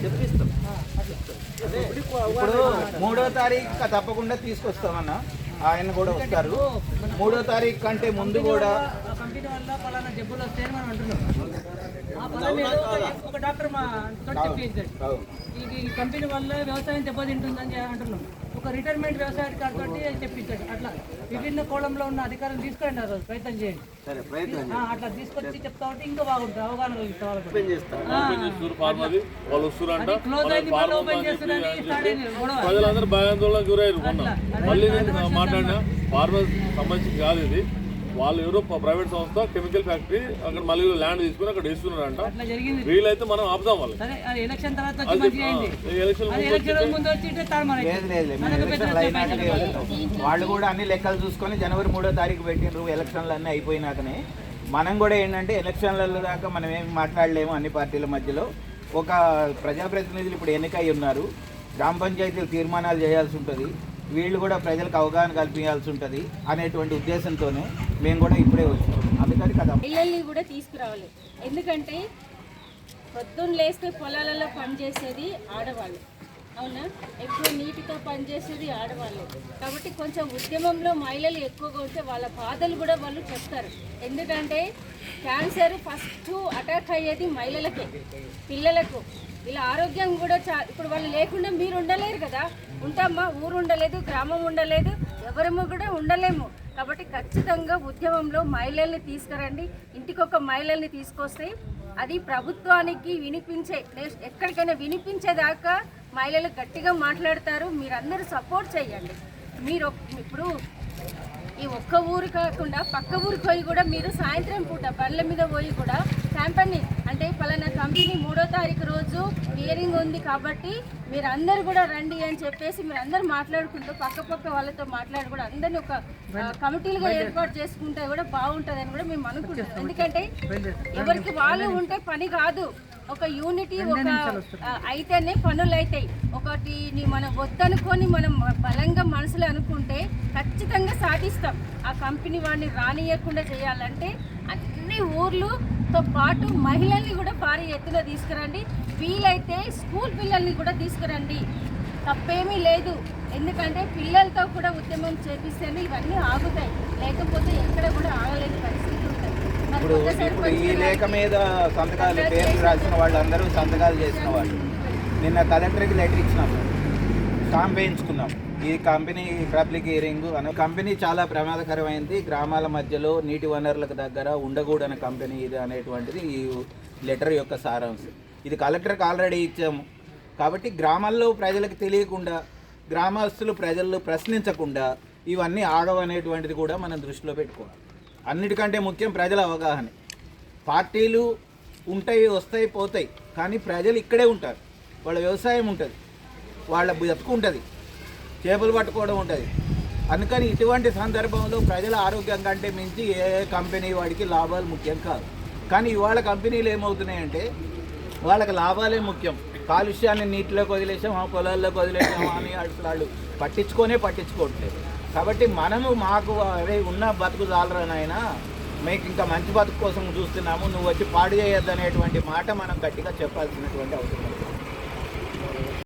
చెప్పిస్తాం. ఇప్పుడు 3వ తారీఖు తప్పకుండా తీసుకొస్తామన్న, ఆయన కూడా వస్తారు. 3వ తారీఖు కంటే ముందు కూడా కంపెనీ వల్ల పలానా జబ్బులు వస్తాయని మనం అంటున్నాం. ఒక డాక్టర్ మా చెప్పించాడు, ఈ కంపెనీ వల్ల వ్యవసాయం దెబ్బతింటుందని అంటున్నాం. ఒక రిటైర్మెంట్ వ్యవసాయాధికారి తోటి చెప్పించాడు. అట్లా విభిన్న కోణంలో ఉన్న అధికారులు తీసుకురండి, ఆ రోజు ప్రయత్నం చేయండి. అట్లా తీసుకొచ్చి చెప్తా ఉంటే ఇంకా బాగుంటుంది, అవగాహన క్లోజ్ అయింది మళ్ళీ ఓపెన్ చేస్తున్నారని స్టార్ట్ అయింది గొడవ. ప్రజలందరూ భయాందోళనకు గురయ్యారు. మళ్ళీ నేను మాట్లాడినా ఫార్మర్ సంబంధించి కాదు ఇది, వాళ్ళు ఎవరో ప్రైవేట్ సంస్థ కెమికల్ ఫ్యాక్టరీ అక్కడ మళ్ళీ ల్యాండ్ తీసుకుని అక్కడ ఇస్తున్నారంట. వీలైతే మనం ఆపుదాం వాళ్ళు. వాళ్ళు కూడా అన్ని లెక్కలు చూసుకొని జనవరి 3వ తారీఖు పెట్టినరు. ఎలక్షన్లు అన్నీ అయిపోయినాకనే మనం కూడా ఏంటంటే ఎలక్షన్ల దాకా మనం ఏం మాట్లాడలేము. అన్ని పార్టీల మధ్యలో ఒక ప్రజాప్రతినిధులు ఇప్పుడు ఎన్నికై ఉన్నారు, గ్రామ పంచాయతీలు తీర్మానాలు చేయాల్సి ఉంటుంది, వీళ్ళు కూడా ప్రజలకు అవగాహన కల్పించాల్సి ఉంటుంది అనేటువంటి ఉద్దేశంతోనే మేము కూడా ఇప్పుడే వచ్చాం. అందుకని కదా పిల్లల్ని కూడా తీసుకురావాలి. ఎందుకంటే పొద్దున్న లేస్తే పొలాలలో పనిచేసేది ఆడవాళ్ళు, అవునా, ఎక్కువ నీటితో పనిచేసేది ఆడవాళ్ళు. కాబట్టి కొంచెం ఉద్యమంలో మహిళలు ఎక్కువగా ఉంటే వాళ్ళ బాధలు కూడా వాళ్ళు చెప్తారు. ఎందుకంటే క్యాన్సర్ ఫస్ట్ అటాక్ అయ్యేది మహిళలకే, పిల్లలకు. వీళ్ళ ఆరోగ్యం కూడా ఇప్పుడు వాళ్ళు లేకుండా మీరు ఉండలేరు కదా. ఉంటామా, ఊరు ఉండలేదు, గ్రామం ఉండలేదు, ఎవరము కూడా ఉండలేము. కాబట్టి ఖచ్చితంగా ఉద్యమంలో మహిళల్ని తీసుకురండి. ఇంటికొక మహిళల్ని తీసుకొస్తే అది ప్రభుత్వానికి వినిపించే, ఎక్కడికైనా వినిపించేదాకా మహిళలు గట్టిగా మాట్లాడతారు. మీరందరూ సపోర్ట్ చేయండి. మీరు ఇప్పుడు ఈ ఒక్క ఊరు కాకుండా పక్క ఊరికి పోయి కూడా మీరు సాయంత్రం పూట బండ్ల మీద పోయి కూడా క్యాంపెయిన్ అంటే పలానా కంపెనీ 3వ తారీఖు రోజు హియరింగ్ ఉంది కాబట్టి మీరు అందరు కూడా రండి అని చెప్పేసి మీరు అందరు మాట్లాడుకుంటూ పక్క వాళ్ళతో మాట్లాడి కూడా అందరినీ ఒక కమిటీలుగా ఏర్పాటు చేసుకుంటే కూడా బాగుంటుందని కూడా మేము అనుకుంటున్నాం. ఎందుకంటే ఎవరికి వాళ్ళు ఉంటే పని కాదు, ఒక యూనిటీ ఒక అయితేనే పనులు అవుతాయి. ఒకటి మనం వద్దనుకొని మనం బలంగా మనసులో అనుకుంటే ఖచ్చితంగా సాధిస్తాం. ఆ కంపెనీ వాడిని రానియకుండా చేయాలంటే అన్ని ఊర్లతో పాటు మహిళల్ని కూడా భారీ ఎత్తున తీసుకురండి. వీలైతే స్కూల్ పిల్లల్ని కూడా తీసుకురండి, తప్పేమీ లేదు. ఎందుకంటే పిల్లలతో కూడా ఉద్యమం చేపిస్తేనే ఇవన్నీ ఆగుతాయి, లేకపోతే ఎక్కడ కూడా ఆగలేని పరిస్థితి ఉంటుంది. ఇప్పుడు ఈ లేఖ మీద సంతకాలు పేర్లు రాసిన వాళ్ళందరూ సంతకాలు చేసిన వాళ్ళు నిన్న కలెక్టర్కి లెటర్ ఇచ్చినాము, స్టాంప్ వేయించుకున్నాం. ఈ కంపెనీ పబ్లిక్ హియరింగ్ అనే కంపెనీ చాలా ప్రమాదకరమైంది, గ్రామాల మధ్యలో నీటి వనరులకు దగ్గర ఉండకూడని కంపెనీ ఇది అనేటువంటిది ఈ లెటర్ యొక్క సారాంశం. ఇది కలెక్టర్కి ఆల్రెడీ ఇచ్చాము. కాబట్టి గ్రామాల్లో ప్రజలకు తెలియకుండా, గ్రామస్తులు ప్రజలు ప్రశ్నించకుండా ఇవన్నీ ఆగవనేటువంటిది కూడా మనం దృష్టిలో పెట్టుకోవాలి. అన్నిటికంటే ముఖ్యం ప్రజల అవగాహన. పార్టీలు ఉంటాయి, వస్తాయి, పోతాయి, కానీ ప్రజలు ఇక్కడే ఉంటారు. వాళ్ళ వ్యవసాయం ఉంటుంది, వాళ్ళ బతుకు ఉంటుంది, చేపలు పట్టుకోవడం ఉంటుంది. అందుకని ఇటువంటి సందర్భంలో ప్రజల ఆరోగ్యం కంటే మించి ఏ కంపెనీ వాడికి లాభాలు ముఖ్యం కాదు. కానీ ఇవాళ కంపెనీలు ఏమవుతున్నాయంటే వాళ్ళకి లాభాలే ముఖ్యం. కాలుష్యాన్ని నీటిలోకి వదిలేసాం, పొలాల్లోకి వదిలేసాం అని వాళ్ళు పట్టించుకోవట్లేదు. కాబట్టి మనము మాకు అరే ఉన్న బతుకు చాలరానైనా మీకు ఇంకా మంచి బతుకు కోసం చూస్తున్నాము, నువ్వు వచ్చి పాడు చేయొద్దు అనేటువంటి మాట మనం గట్టిగా చెప్పాల్సినటువంటి అవసరం.